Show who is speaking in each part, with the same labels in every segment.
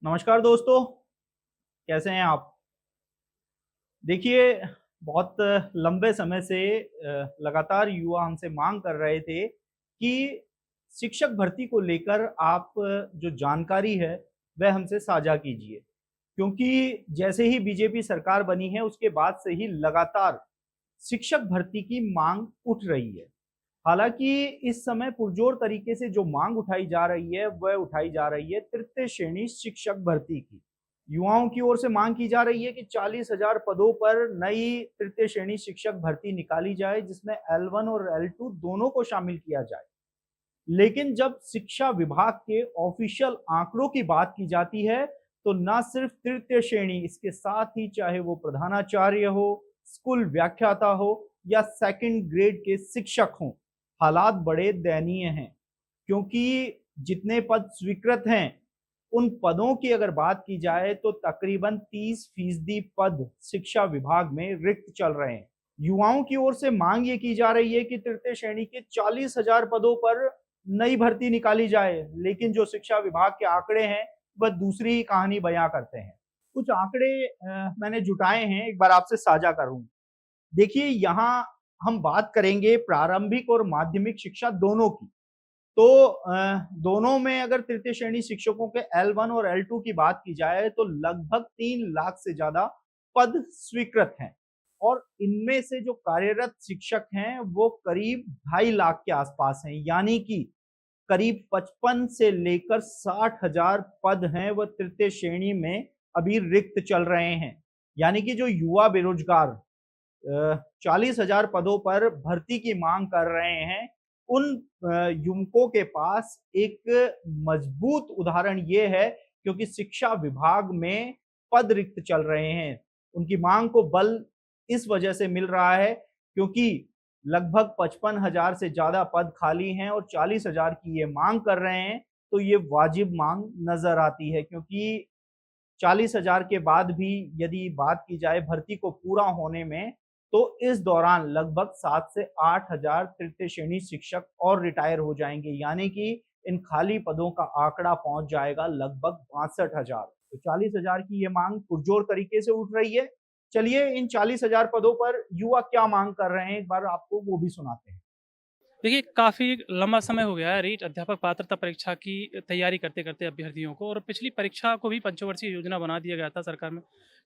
Speaker 1: नमस्कार दोस्तों, कैसे हैं आप? देखिए, बहुत लंबे समय से लगातार युवा हमसे माँग कर रहे थे कि शिक्षक भर्ती को लेकर आप जो जानकारी है, वह हमसे साझा कीजिए। क्योंकि जैसे ही बीजेपी सरकार बनी है, उसके बाद से ही लगातार शिक्षक भर्ती की माँग उठ रही है। हालाँकि इस समय पुरज़ोर तरीके से जो माँग उठाई जा रही है, वह उठाई जा रही है तृतीय श्रेणी शिक्षक भर्ती की। युवाओं की ओर से माँग की जा रही है कि 40,000 पदों पर नई तृतीय श्रेणी शिक्षक भर्ती निकाली जाए, जिसमें L1 और L2 दोनों को शामिल किया जाए। लेकिन जब शिक्षा विभाग के ऑफिशियल आंकड़ों की बात की जाती है, तो ना सिर्फ तृतीय श्रेणी, इसके साथ ही चाहे वो प्रधानाचार्य हो, स्कूल व्याख्याता हो या सेकंड ग्रेड के शिक्षक हों, हालात बड़े दयनीय हैं। क्योंकि जितने पद स्वीकृत हैं, उन पदों की अगर बात की जाए तो तकरीबन 30% पद शिक्षा विभाग में रिक्त चल रहे हैं। युवाओं की ओर से मांग ये की जा रही है कि तृतीय श्रेणी के 40,000 पदों पर नई भर्ती निकाली जाए, लेकिन जो शिक्षा विभाग के आंकड़े हैं, वह दूसरी ही कहानी बयां करते हैं। कुछ आंकड़े मैंने जुटाए हैं, एक बार आपसे साझा करूं। देखिए, यहाँ हम बात करेंगे प्रारंभिक और माध्यमिक शिक्षा दोनों की। तो दोनों में अगर तृतीय श्रेणी शिक्षकों के L1 और L2 की बात की जाए तो लगभग 3 लाख से ज़्यादा पद स्वीकृत हैं और इनमें से जो कार्यरत शिक्षक हैं वो करीब 2.5 लाख के आसपास हैं। यानी कि करीब 55 से लेकर 60,000 पद हैं वह तृतीय श्रेणी में अभी रिक्त चल रहे हैं। यानी कि जो युवा बेरोजगार 40,000 पदों पर भर्ती की मांग कर रहे हैं, उन युवकों के पास एक मजबूत उदाहरण ये है क्योंकि शिक्षा विभाग में पद रिक्त चल रहे हैं। उनकी मांग को बल इस वजह से मिल रहा है क्योंकि लगभग 55,000 से ज़्यादा पद खाली हैं और 40,000 की ये मांग कर रहे हैं, तो ये वाजिब मांग नज़र आती है क्योंकि 40,000 के बाद भी यदि बात की जाए भर्ती को पूरा होने में, तो इस दौरान लगभग 7 से 8,000 तृतीय श्रेणी शिक्षक और रिटायर हो जाएँगे, यानी कि इन खाली पदों का आंकड़ा पहुँच जाएगा लगभग 62,000। तो 40,000 की ये माँग पुरज़ोर तरीके से उठ रही है। चलिए इन 40,000 पदों पर युवा क्या माँग कर रहे हैं, एक बार आपको वो भी सुनाते हैं।
Speaker 2: देखिए, काफ़ी लंबा समय हो गया है रीट अध्यापक पात्रता परीक्षा की तैयारी करते-करते अभ्यर्थियों को और पिछली परीक्षा को भी पंचवर्षीय योजना बना दिया गया था सरकार में।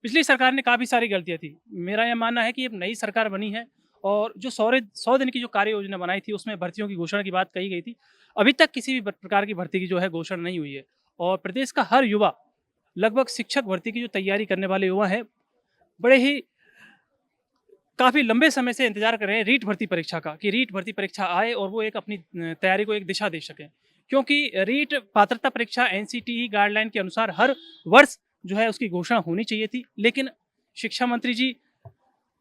Speaker 2: पिछली सरकार ने काफ़ी सारी गलतियाँ थी। मेरा ये मानना है कि अब नई सरकार बनी है और जो 100 दिन की जो कार्य योजना बनाई थी, उसमें भर्तियों की घोषणा की बात कही गई थी। अभी तक किसी भी प्रकार की भर्ती की जो है घोषणा नहीं हुई है और प्रदेश का हर युवा लगभग शिक्षक भर्ती की जो तैयारी करने वाले युवा हैं, बड़े ही काफ़ी लंबे समय से इंतज़ार कर रहे हैं रीट भर्ती परीक्षा का कि रीट भर्ती परीक्षा आए और वो एक अपनी तैयारी को एक दिशा दे सकें। क्योंकि रीट पात्रता परीक्षा एनसीटीई गाइडलाइन के अनुसार हर वर्ष जो है उसकी घोषणा होनी चाहिए थी। लेकिन शिक्षा मंत्री जी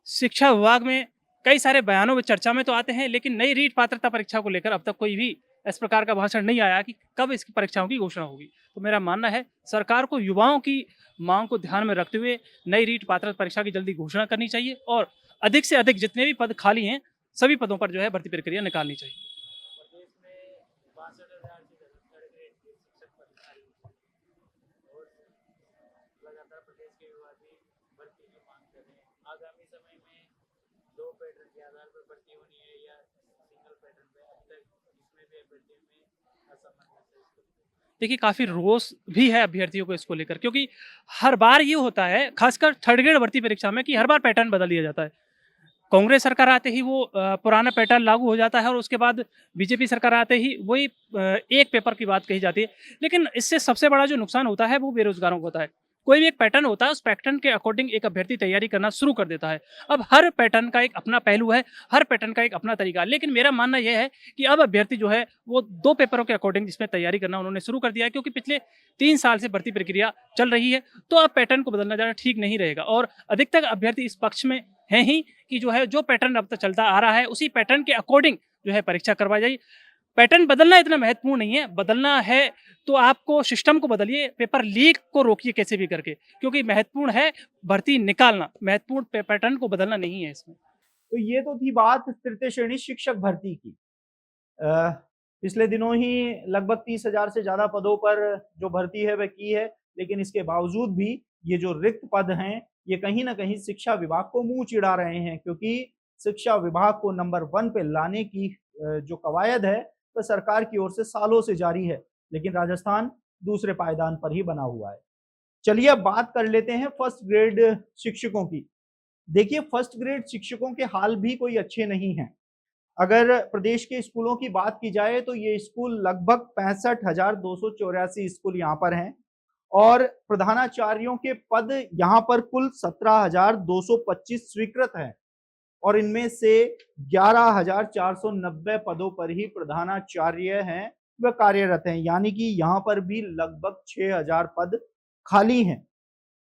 Speaker 2: शिक्षा विभाग में कई सारे बयानों में चर्चा में तो आते हैं, लेकिन नई रीट पात्रता परीक्षा को लेकर अब तक कोई भी इस प्रकार का भाषण नहीं आया कि कब इसकी परीक्षाओं की घोषणा होगी। तो मेरा मानना है सरकार को युवाओं की मांग को ध्यान में रखते हुए नई रीट पात्रता परीक्षा की जल्दी घोषणा करनी चाहिए और अधिक से अधिक जितने भी पद खाली हैं, सभी पदों पर जो है भर्ती प्रक्रिया निकालनी चाहिए।
Speaker 1: प्रदेश में 62,000 से थर्ड ग्रेड के शिक्षक पद खाली हैं और लगातार प्रदेश के युवा भी भर्ती की मांग कर रहे हैं। आगामी समय में 2 पैटर्न के आधार पर भर्ती होनी है या सिंगल पैटर्न पे, अब तक इसमें भी अभ्यर्थियों में असमंजस है इसको लेकर।
Speaker 2: देखिए, काफ़ी रोष भी है अभ्यर्थियों को इसको लेकर क्योंकि हर बार ये होता है, खासकर थर्ड ग्रेड भर्ती परीक्षा में, कि हर बार पैटर्न बदल दिया जाता है। कांग्रेस सरकार आते ही वो पुराना पैटर्न लागू हो जाता है और उसके बाद बीजेपी सरकार आते ही वही एक पेपर की बात कही जाती है। लेकिन इससे सबसे बड़ा जो नुकसान होता है वो बेरोजगारों को होता है। कोई भी एक पैटर्न होता है, उस पैटर्न के अकॉर्डिंग एक अभ्यर्थी तैयारी करना शुरू कर देता है। अब हर पैटर्न का एक अपना पहलू है, हर पैटर्न का एक अपना तरीका है। लेकिन मेरा मानना यह है कि अब अभ्यर्थी जो है वो 2 पेपरों के अकॉर्डिंग इसमें तैयारी करना उन्होंने शुरू कर दिया है, क्योंकि पिछले 3 साल से भर्ती प्रक्रिया चल रही है। तो अब पैटर्न को बदलना ज़्यादा ठीक नहीं रहेगा और अधिकतर अभ्यर्थी इस पक्ष में हैं ही कि जो है जो पैटर्न अब तक चलता आ रहा है उसी पैटर्न के अकॉर्डिंग जो है परीक्षा करवाई जाए। पैटर्न बदलना इतना महत्वपूर्ण नहीं है, बदलना है तो आपको सिस्टम को बदलिए, पेपर लीक को रोकिए कैसे भी करके, क्योंकि महत्वपूर्ण है भर्ती निकालना, महत्वपूर्ण पैटर्न को बदलना नहीं है इसमें। तो ये तो थी बात तृतीय श्रेणी शिक्षक भर्ती की। पिछले दिनों ही लगभग 30,000 से ज़्यादा पदों पर जो भर्ती है वह की है।
Speaker 1: लेकिन इसके बावजूद भी ये जो रिक्त पद हैं, ये कहीं न कहीं शिक्षा विभाग को मुँह चिढ़ा रहे हैं, क्योंकि शिक्षा विभाग को नंबर 1 पे लाने की जो कवायद है, वो सरकार की ओर से सालों से जारी है, लेकिन राजस्थान दूसरे पायदान पर ही बना हुआ है। चलिए अब बात कर लेते हैं फर्स्ट ग्रेड शिक्षकों की। देखिए फर्स्ट ग्रेड शिक्षकों के हाल भी कोई अच्छे नहीं हैं। अगर प्रदेश के स्कूलों की बात की जाए तो ये स्कूल लगभग 65,284 स्कूल यहाँ पर हैं और प्रधानाचार्यों के पद यहाँ पर कुल 17,225 स्वीकृत हैं और इनमें से 11,490 पदों पर ही प्रधानाचार्य हैं वह कार्यरत हैं, यानी कि यहाँ पर भी लगभग 6,000 पद खाली हैं।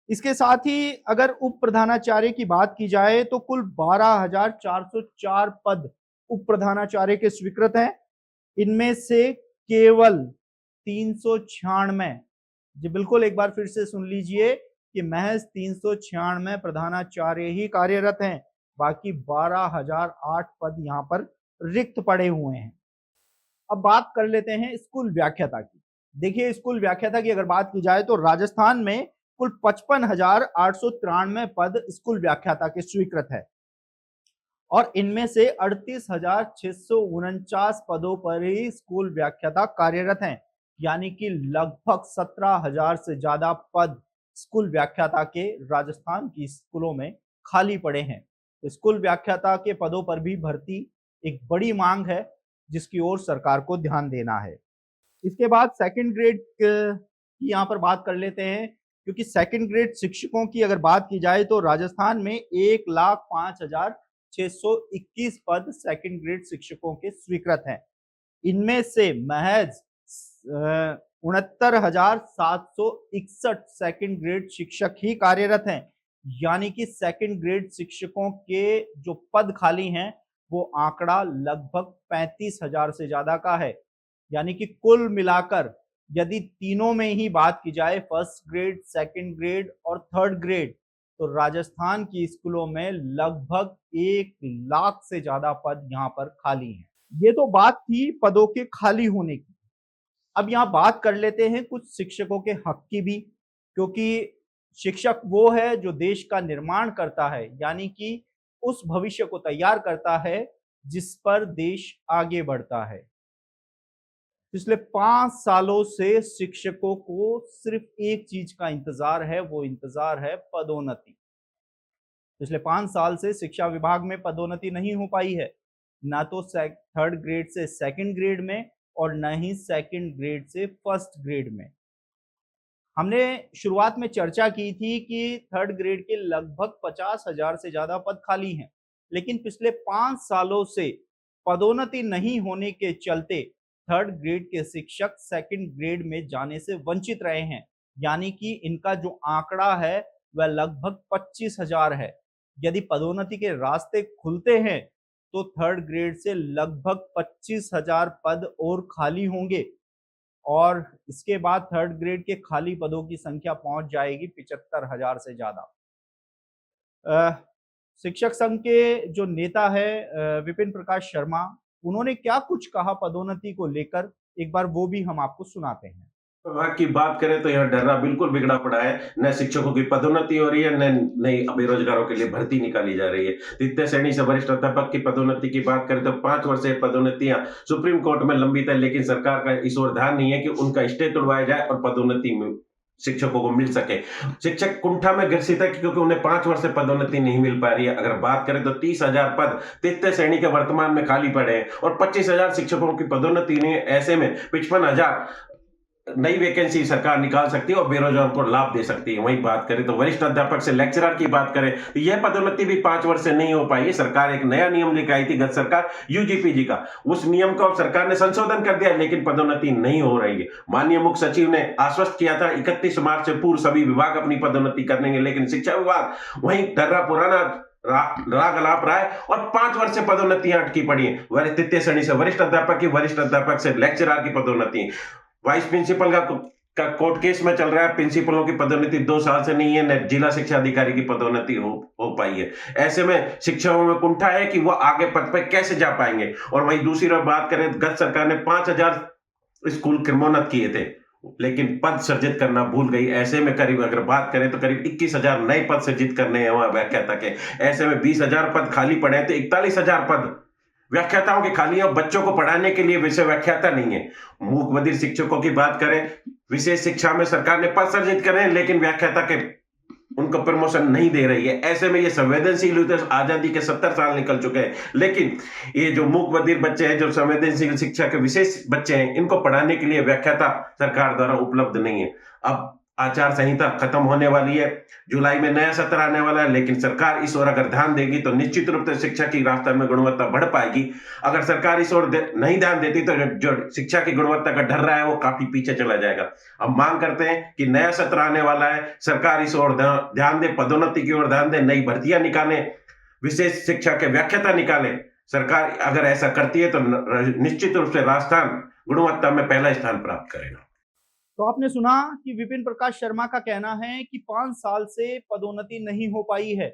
Speaker 1: इसके साथ ही अगर उप प्रधानाचार्य की बात की जाए तो कुल 12,404 पद उप प्रधानाचार्य के स्वीकृत हैं। इनमें से केवल 396, जी बिल्कुल एक बार फिर से सुन लीजिए कि महज 396 प्रधानाचार्य ही कार्यरत हैं, बाकी 12,008 पद यहाँ पर रिक्त पड़े हुए हैं। अब बात कर लेते हैं स्कूल व्याख्याता की। देखिए स्कूल व्याख्याता की अगर बात की जाए तो राजस्थान में कुल 55,893 पद स्कूल व्याख्याता के स्वीकृत है और इनमें से 38,649 पदों पर ही स्कूल व्याख्याता कार्यरत हैं, यानी कि लगभग 17,000 से ज्यादा पद स्कूल व्याख्याता के राजस्थान की स्कूलों में खाली पड़े हैं। तो स्कूल व्याख्याता के पदों पर भी भर्ती एक बड़ी मांग है जिसकी ओर सरकार को ध्यान देना है। इसके बाद सेकंड ग्रेड की यहाँ पर बात कर लेते हैं, क्योंकि सेकंड ग्रेड शिक्षकों की अगर बात की जाए तो राजस्थान में 1,05,621 पद सेकंड ग्रेड शिक्षकों के स्वीकृत हैं। इनमें से महज 69,761 सेकंड ग्रेड शिक्षक ही कार्यरत हैं, यानी कि सेकंड ग्रेड शिक्षकों के जो पद खाली हैं वो आंकड़ा लगभग 35,000 से ज्यादा का है, यानी कि कुल मिलाकर यदि तीनों में ही बात की जाए फर्स्ट ग्रेड, सेकंड ग्रेड और थर्ड ग्रेड, तो राजस्थान की स्कूलों में लगभग 1 लाख से ज्यादा पद यहाँ पर खाली हैं। ये तो बात थी पदों के खाली होने की। अब यहाँ बात कर लेते हैं कुछ शिक्षकों के हक की भी, क्योंकि शिक्षक वो है जो देश का निर्माण करता है, यानी कि उस भविष्य को तैयार करता है जिस पर देश आगे बढ़ता है। पिछले 5 सालों से शिक्षकों को सिर्फ एक चीज का इंतजार है, वो इंतजार है पदोन्नति। पिछले 5 साल से शिक्षा विभाग में पदोन्नति नहीं हो पाई है, ना तो थर्ड ग्रेड से सेकंड ग्रेड में और न ही सेकंड ग्रेड से फर्स्ट ग्रेड में। हमने शुरुआत में चर्चा की थी कि थर्ड ग्रेड के लगभग 50,000 से ज्यादा पद खाली हैं, लेकिन पिछले 5 सालों से पदोन्नति नहीं होने के चलते थर्ड ग्रेड के शिक्षक सेकंड ग्रेड में जाने से वंचित रहे हैं, यानी कि इनका जो आंकड़ा है वह लगभग 25,000 है। यदि पदोन्नति के रास्ते खुलते हैं तो थर्ड ग्रेड से लगभग 25,000 पद और खाली होंगे और इसके बाद थर्ड ग्रेड के खाली पदों की संख्या पहुंच जाएगी 75,000 से ज्यादा। शिक्षक संघ के जो नेता है विपिन प्रकाश शर्मा, उन्होंने क्या कुछ कहा पदोन्नति को लेकर, एक बार वो भी हम आपको सुनाते हैं।
Speaker 3: विभाग की बात करें तो यहाँ डर्रा बिल्कुल बिगड़ा पड़ा है। न शिक्षकों की पदोन्नति हो रही है, न नई बेरोजगारों के लिए भर्ती निकाली जा रही है। तृतीय श्रेणी से वरिष्ठ अध्यापक की पदोन्नति की बात करें तो 5 वर्षीय पदोन्नतियां सुप्रीम कोर्ट में लंबित है, लेकिन सरकार का इस ओर ध्यान नहीं है कि उनका स्टे तोड़वाया जाए और पदोन्नति में शिक्षकों को मिल सके। शिक्षक कुंठा में ग्रसित है क्योंकि उन्हें 5 वर्ष से पदोन्नति नहीं मिल पा रही है। अगर बात करें तो 30,000 पद तृतीय श्रेणी के वर्तमान में खाली पड़े हैं और 25,000 शिक्षकों की पदोन्नति नहीं है। ऐसे में 55,000 नई वैकेंसी सरकार निकाल सकती है और बेरोजगारों को लाभ दे सकती है। वहीं बात करें तो वरिष्ठ अध्यापक से लेक्चरर की बात करें तो यह पदोन्नति भी 5 वर्ष से नहीं हो पाई है। सरकार एक नया नियम लेकर आई थी गत सरकार यूजीपीजी का, उस नियम को अब सरकार ने संशोधन कर दिया, लेकिन पदोन्नति नहीं हो रही है। माननीय मुख्य सचिव ने आश्वस्त किया था 31 मार्च से पूर्व सभी विभाग अपनी पदोन्नति कर देंगे, लेकिन शिक्षा विभाग वहीं डर्रा पुराना राग अलाप रहा है और 5 वर्ष से पदोन्नतियां अटकी पड़ी है। तृतीय श्रेणी से वरिष्ठ अध्यापक की, वरिष्ठ अध्यापक से लेक्चरर की पदोन्नति, वाइस प्रिंसिपल का कोर्ट केस में चल रहा है। प्रिंसिपलों की पदोन्नति 2 साल से नहीं है, न जिला शिक्षा अधिकारी की पदोन्नति हो पाई है। ऐसे में शिक्षकों में कुंठा है कि वो आगे पद पर कैसे जा पाएंगे। और वहीं दूसरी ओर बात करें, गत सरकार ने 5,000 स्कूल क्रमोन्नत किए थे, लेकिन पद सृजित करना भूल गई। ऐसे में करीब अगर बात करें तो करीब 21,000 नए पद सृजित करने हैं वहां व्याख्याता के। ऐसे में 20,000 पद खाली पड़े हैं, तो 41,000 पद व्याख्याताओं के खाली है और बच्चों को पढ़ाने के लिए विषय व्याख्याता नहीं है। मूक बधिर शिक्षकों की बात करें, विशेष शिक्षा में सरकार ने पद सृजित करे लेकिन व्याख्याता के उनको प्रमोशन नहीं दे रही है। ऐसे में ये संवेदनशील हुई, तो आजादी के 70 साल निकल चुके हैं, लेकिन ये जो मूक बधिर बच्चे हैं, जो संवेदनशील शिक्षा के विशेष बच्चे हैं, इनको पढ़ाने के लिए व्याख्याता सरकार द्वारा उपलब्ध नहीं है। अब आचार संहिता खत्म होने वाली है, जुलाई में नया सत्र आने वाला है, लेकिन सरकार इस ओर अगर ध्यान देगी तो निश्चित रूप से शिक्षा की रास्ता में गुणवत्ता बढ़ पाएगी। अगर सरकार इस ओर नहीं ध्यान देती तो जो शिक्षा की गुणवत्ता का ढर्रा है वो काफी पीछे चला जाएगा। हम मांग करते हैं कि नया सत्र आने वाला है, सरकार इस ओर ध्यान दे, पदोन्नति की ओर ध्यान दे, नई भर्तियां निकाले, विशेष शिक्षा के व्याख्याता निकाले। सरकार अगर ऐसा करती है तो निश्चित रूप से राजस्थान गुणवत्ता में पहला स्थान प्राप्त करेगा।
Speaker 1: तो आपने सुना कि विपिन प्रकाश शर्मा का कहना है कि 5 साल से पदोन्नति नहीं हो पाई है।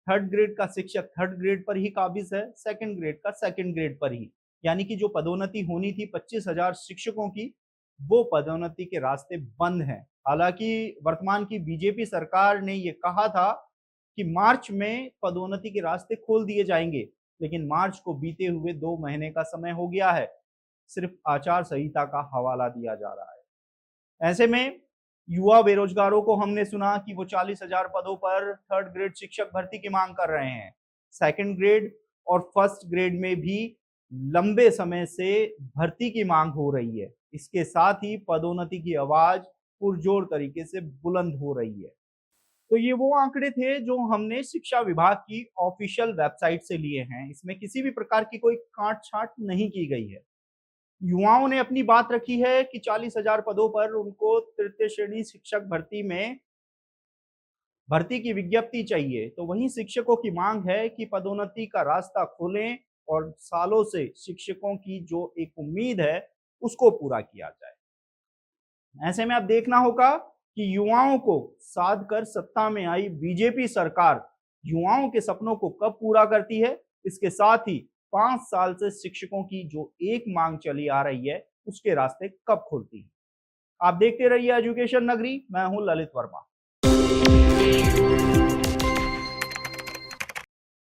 Speaker 1: थर्ड ग्रेड का शिक्षक थर्ड ग्रेड पर ही काबिज है, सेकंड ग्रेड का सेकंड ग्रेड पर ही। यानी कि जो पदोन्नति होनी थी 25,000 शिक्षकों की, वो पदोन्नति के रास्ते बंद हैं। हालांकि वर्तमान की बीजेपी सरकार ने ये कहा था कि मार्च में पदोन्नति के रास्ते खोल दिए जाएंगे, लेकिन मार्च को बीते हुए 2 महीने का समय हो गया है। सिर्फ आचार संहिता का हवाला दिया जा रहा है। ऐसे में युवा बेरोजगारों को हमने सुना कि वो 40,000 पदों पर थर्ड ग्रेड शिक्षक भर्ती की मांग कर रहे हैं। सेकंड ग्रेड और फर्स्ट ग्रेड में भी लंबे समय से भर्ती की मांग हो रही है। इसके साथ ही पदोन्नति की आवाज पुरजोर तरीके से बुलंद हो रही है। तो ये वो आंकड़े थे जो हमने शिक्षा विभाग की ऑफिशियल वेबसाइट से लिए हैं। इसमें किसी भी प्रकार की कोई काट-छांट नहीं की गई है। युवाओं ने अपनी बात रखी है कि 40,000 पदों पर उनको तृतीय श्रेणी शिक्षक भर्ती की विज्ञप्ति चाहिए। तो वहीं शिक्षकों की मांग है कि पदोन्नति का रास्ता खोलें और सालों से शिक्षकों की जो एक उम्मीद है उसको पूरा किया जाए। ऐसे में अब देखना होगा कि युवाओं को साध कर सत्ता में आई बीजेपी सरकार युवाओं के सपनों को कब पूरा करती है। इसके साथ ही 5 साल से शिक्षकों की जो एक मांग चली आ रही है उसके रास्ते कब खुलती है। आप देखते रहिए एजुकेशन नगरी। मैं हूं ललित वर्मा।